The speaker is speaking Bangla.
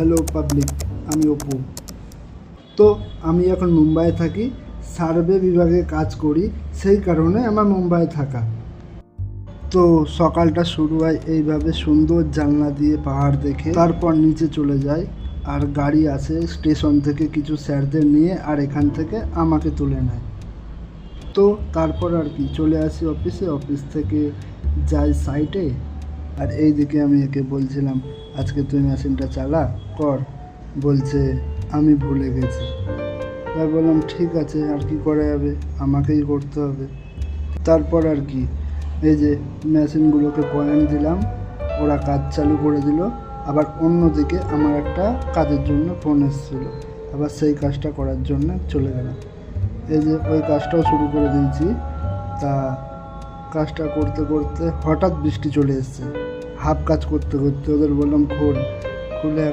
হ্যালো পাবলিক, আমি অপু। তো আমি এখন মুম্বাইয়ে থাকি, সার্ভে বিভাগে কাজ করি, সেই কারণে আমার মুম্বাইয়ে থাকা। তো সকালটা শুরু হয় এইভাবে সুন্দর জানলা দিয়ে পাহাড় দেখে, তারপর নিচে চলে যাই। আর গাড়ি আসে স্টেশন থেকে কিছু স্যারদের নিয়ে, আর এখান থেকে আমাকে তুলে নেয়। তো তারপর আর কি চলে আসি অফিসে, অফিস থেকে যাই সাইটে। আর এই দিকে আমি একে বলছিলাম আজকে তুই মেশিনটা চালা কর, বলছে আমি ভুলে গেছি। তাই বললাম ঠিক আছে, আর কি করা যাবে, আমাকেই করতে হবে। তারপর আর কি এই যে মেশিনগুলোকে পয়েন্ট দিলাম, ওরা কাজ চালু করে দিল। আবার অন্যদিকে আমার একটা কাজের জন্য ফোন এসেছিলো, আবার সেই কাজটা করার জন্য চলে গেলাম। এই যে ওই কাজটাও শুরু করে দিয়েছি। তা কাজটা করতে করতে হঠাৎ বৃষ্টি চলে এসছে। হাফ কাজ করতে করতে ওদের বললাম খুলে